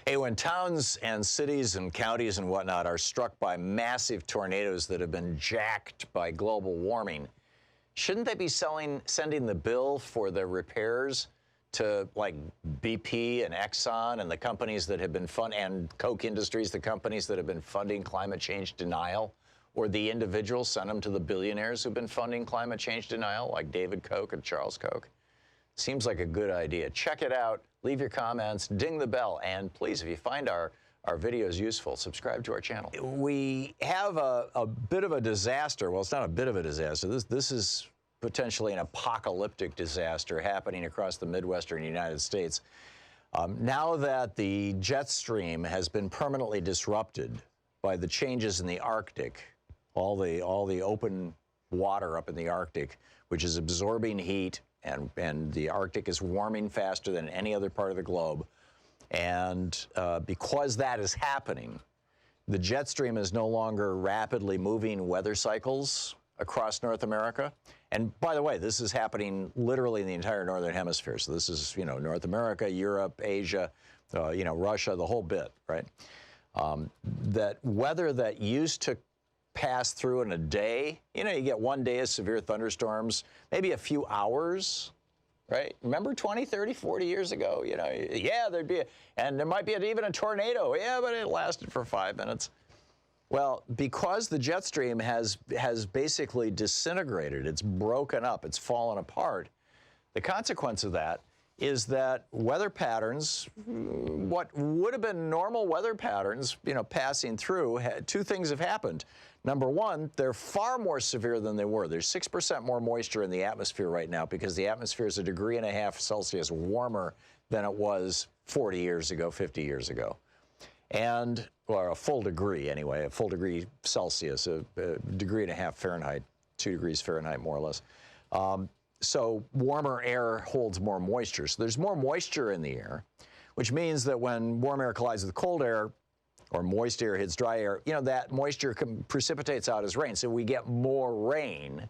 Hey, when towns and cities and counties and whatnot are struck by massive tornadoes that have been jacked by global warming, shouldn't they be sending the bill for the repairs to like BP and Exxon and the companies that have been and Koch Industries, the companies that have been funding climate change denial, or the individuals send them to the billionaires who've been funding climate change denial, like David Koch and Charles Koch? Seems like a good idea. Check it out. Leave your comments. Ding the bell. And please, if you find our videos useful, subscribe to our channel. We have a bit of a disaster. Well, it's not a bit of a disaster. This is potentially an apocalyptic disaster happening across the Midwestern United States. Now that the jet stream has been permanently disrupted by the changes in the Arctic, all the open water up in the Arctic, which is absorbing heat, and the Arctic is warming faster than any other part of the globe. And because that is happening, the jet stream is no longer rapidly moving weather cycles across North America. And by the way, this is happening literally in the entire Northern Hemisphere. So this is, North America, Europe, Asia, Russia, the whole bit, right? That weather that used to pass through in a day, you get one day of severe thunderstorms, maybe a few hours, right? Remember 20, 30, 40 years ago, yeah, and there might be even a tornado. Yeah, but it lasted for 5 minutes. Well, because the jet stream has basically disintegrated, it's broken up, it's fallen apart, the consequence of that is that weather patterns, what would have been normal weather patterns, passing through, two things have happened. Number one, they're far more severe than they were. There's 6% more moisture in the atmosphere right now because the atmosphere is 1.5 degrees Celsius warmer than it was 40 years ago, 50 years ago. And, or a full degree anyway, a full degree Celsius, a 1.5 degrees Fahrenheit, 2 degrees Fahrenheit more or less. So warmer air holds more moisture. So there's more moisture in the air, which means that when warm air collides with cold air, or moist air hits dry air, that moisture precipitates out as rain. So we get more rain.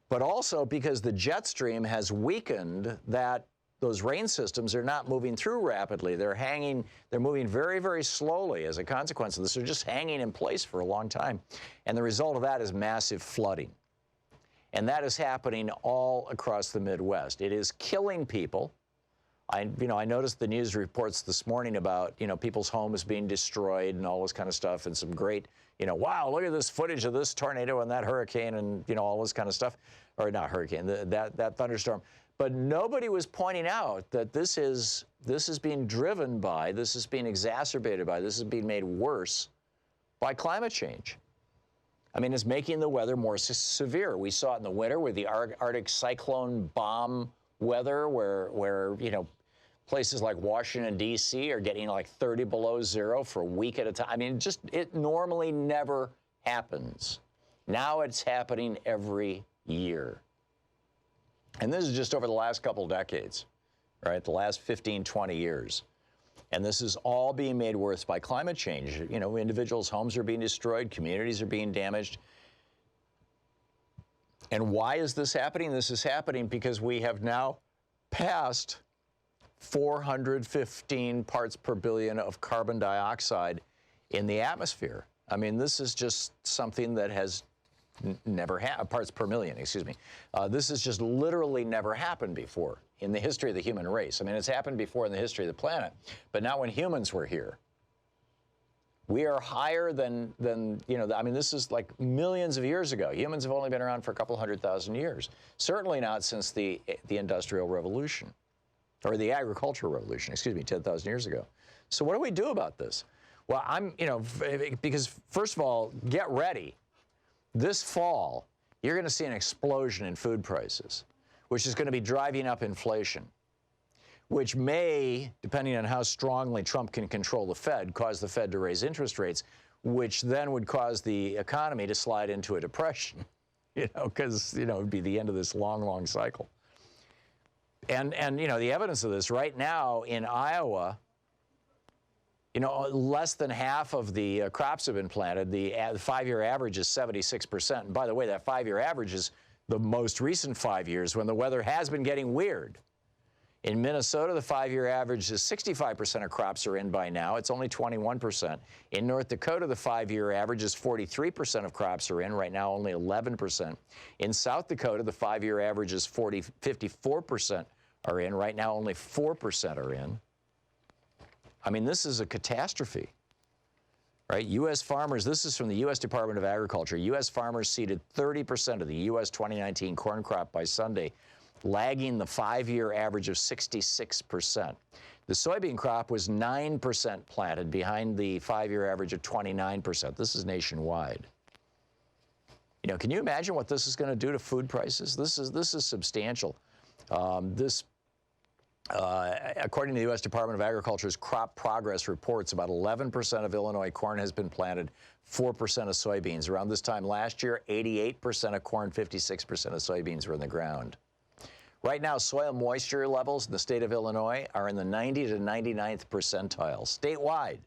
But also because the jet stream has weakened, that those rain systems are not moving through rapidly. They're moving very, very slowly as a consequence of this. They're just hanging in place for a long time. And the result of that is massive flooding. And that is happening all across the Midwest. It is killing people. I noticed the news reports this morning about, people's homes being destroyed and all this kind of stuff, and some great, wow, look at this footage of this tornado and that hurricane and, all this kind of stuff. Or not hurricane, that thunderstorm. But nobody was pointing out that this is being driven by, this is being exacerbated by, this is being made worse by climate change. I mean, it's making the weather more severe. We saw it in the winter with the Arctic cyclone bomb weather where places like Washington, D.C. are getting like 30 below zero for a week at a time. I mean, it normally never happens. Now it's happening every year. And this is just over the last couple decades, right? The last 15, 20 years. And this is all being made worse by climate change. Individuals' homes are being destroyed, communities are being damaged. And why is this happening? This is happening because we have now passed 415 parts per billion of carbon dioxide in the atmosphere. I mean, this is just something that has never happened, parts per million, excuse me. This has just literally never happened before in the history of the human race. I mean, it's happened before in the history of the planet, but not when humans were here. We are higher than I mean, this is like millions of years ago. Humans have only been around for a couple 100,000 years. Certainly not since the Industrial Revolution, or the Agricultural Revolution, excuse me, 10,000 years ago. So what do we do about this? Well, because first of all, get ready. This fall, you're going to see an explosion in food prices, which is going to be driving up inflation, which may, depending on how strongly Trump can control the Fed, cause the Fed to raise interest rates, which then would cause the economy to slide into a depression, because, it would be the end of this long, long cycle. And the evidence of this right now in Iowa, less than half of the crops have been planted. The 5-year average is 76%. And by the way, that 5-year average is the most recent 5 years when the weather has been getting weird. In Minnesota, the 5-year average is 65% of crops are in by now. It's only 21%. In North Dakota, the 5-year average is 43% of crops are in. Right now, only 11%. In South Dakota, the 5-year average is 54% are in. Right now, only 4% are in. I mean, this is a catastrophe, right? U.S. farmers, this is from the U.S. Department of Agriculture. U.S. farmers seeded 30% of the U.S. 2019 corn crop by Sunday, lagging the 5-year average of 66%. The soybean crop was 9% planted, behind the 5-year average of 29%. This is nationwide. You know, can you imagine what this is going to do to food prices? This is substantial. According to the U.S. Department of Agriculture's crop progress reports, about 11% of Illinois corn has been planted, 4% of soybeans. Around this time last year, 88% of corn, 56% of soybeans were in the ground. Right now, soil moisture levels in the state of Illinois are in the 90 to 99th percentile, statewide.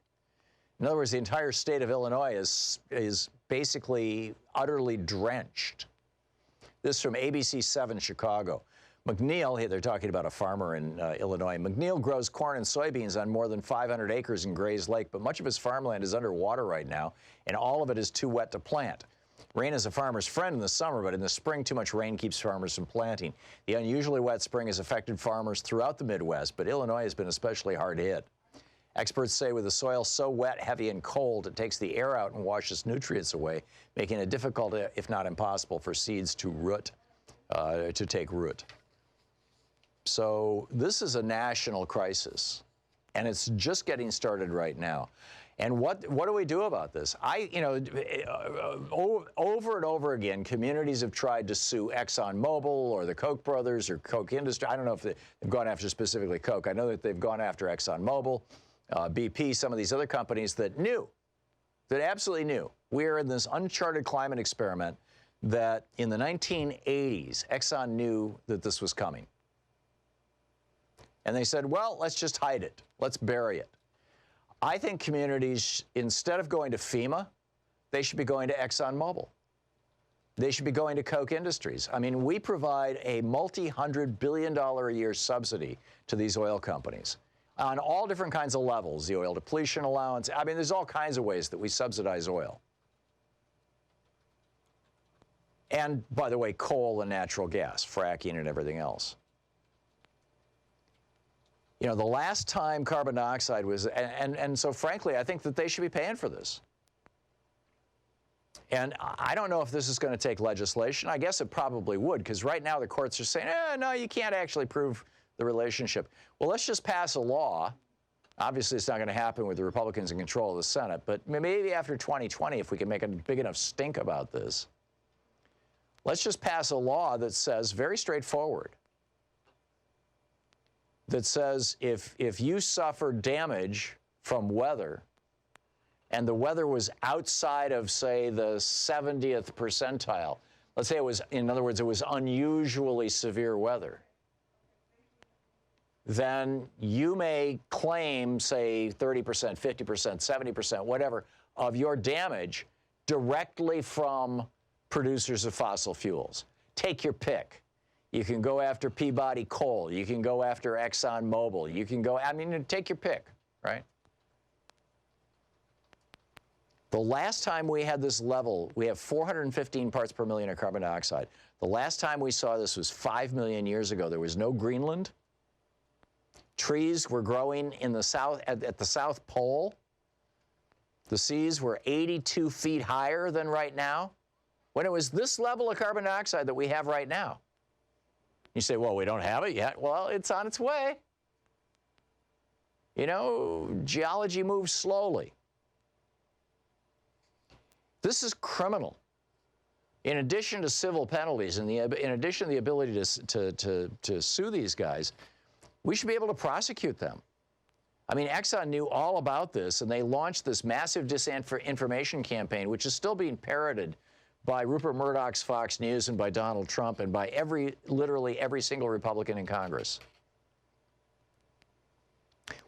In other words, the entire state of Illinois is basically utterly drenched. This is from ABC 7 Chicago. McNeil, they're talking about a farmer in Illinois. McNeil grows corn and soybeans on more than 500 acres in Grays Lake, but much of his farmland is underwater right now, and all of it is too wet to plant. Rain is a farmer's friend in the summer, but in the spring, too much rain keeps farmers from planting. The unusually wet spring has affected farmers throughout the Midwest, but Illinois has been especially hard hit. Experts say with the soil so wet, heavy, and cold, it takes the air out and washes nutrients away, making it difficult, if not impossible, for seeds to take root. So this is a national crisis, and it's just getting started right now. And what do we do about this? Over and over again, communities have tried to sue ExxonMobil or the Koch brothers or Koch Industries. I don't know if they've gone after specifically Koch. I know that they've gone after ExxonMobil, BP, some of these other companies that absolutely knew. We're in this uncharted climate experiment that in the 1980s, Exxon knew that this was coming. And they said, well, let's just hide it. Let's bury it. I think communities, instead of going to FEMA, they should be going to ExxonMobil. They should be going to Koch Industries. I mean, we provide a multi-hundred-billion-dollar a year subsidy to these oil companies on all different kinds of levels, the oil depletion allowance. I mean, there's all kinds of ways that we subsidize oil. And, by the way, coal and natural gas, fracking and everything else. You know, the last time carbon dioxide was, and so frankly, I think that they should be paying for this. And I don't know if this is going to take legislation. I guess it probably would, because right now the courts are saying, no, you can't actually prove the relationship. Well, let's just pass a law. Obviously, it's not going to happen with the Republicans in control of the Senate, but maybe after 2020, if we can make a big enough stink about this, let's just pass a law that says, very straightforward, that says if you suffer damage from weather and the weather was outside of, say, the 70th percentile, let's say it was, in other words, it was unusually severe weather, then you may claim, say, 30%, 50%, 70%, whatever, of your damage directly from producers of fossil fuels. Take your pick. You can go after Peabody Coal. You can go after ExxonMobil. You can go, I mean, take your pick, right? The last time we had this level, we have 415 parts per million of carbon dioxide. The last time we saw this was 5 million years ago. There was no Greenland. Trees were growing in the south, at the South Pole. The seas were 82 feet higher than right now, when it was this level of carbon dioxide that we have right now. You say, well, we don't have it yet. Well, it's on its way. You know, geology moves slowly. This is criminal. In addition to civil penalties and in addition to the ability to sue these guys, we should be able to prosecute them. I mean, Exxon knew all about this, and they launched this massive disinformation campaign, which is still being parroted by Rupert Murdoch's Fox News and by Donald Trump and by literally every single Republican in Congress.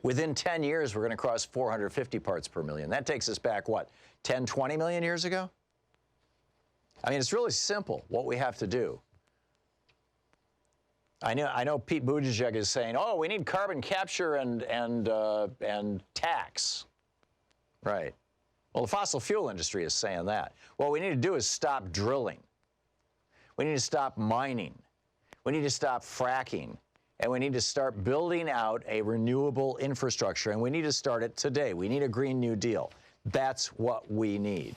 Within 10 years, we're going to cross 450 parts per million. That takes us back, what, 10, 20 million years ago? I mean, it's really simple what we have to do. I know Pete Buttigieg is saying, oh, we need carbon capture and tax. Right. Well, the fossil fuel industry is saying that. What we need to do is stop drilling. We need to stop mining. We need to stop fracking. And we need to start building out a renewable infrastructure. And we need to start it today. We need a Green New Deal. That's what we need.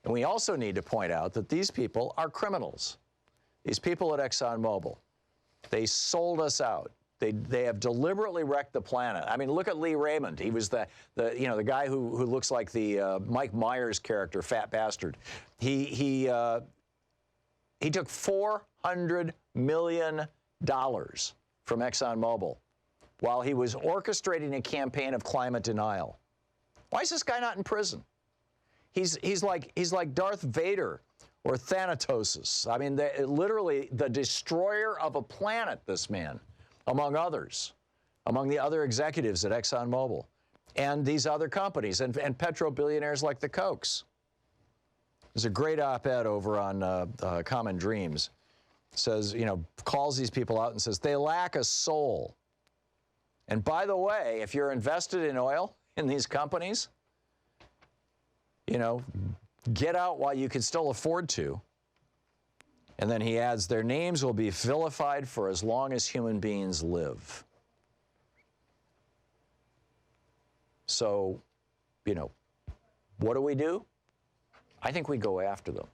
And we also need to point out that these people are criminals. These people at ExxonMobil, they sold us out. They have deliberately wrecked the planet. I mean, look at Lee Raymond. He was the guy who looks like the Mike Myers character, fat bastard. He took $400 million from ExxonMobil while he was orchestrating a campaign of climate denial. Why is this guy not in prison? He's like Darth Vader or Thanatos. I mean, literally the destroyer of a planet, this man, among others, among the other executives at ExxonMobil and these other companies and petro-billionaires like the Kochs. There's a great op-ed over on Common Dreams. Says, calls these people out and says, they lack a soul. And by the way, if you're invested in oil in these companies, get out while you can still afford to. And then he adds, their names will be vilified for as long as human beings live. So, what do? I think we go after them.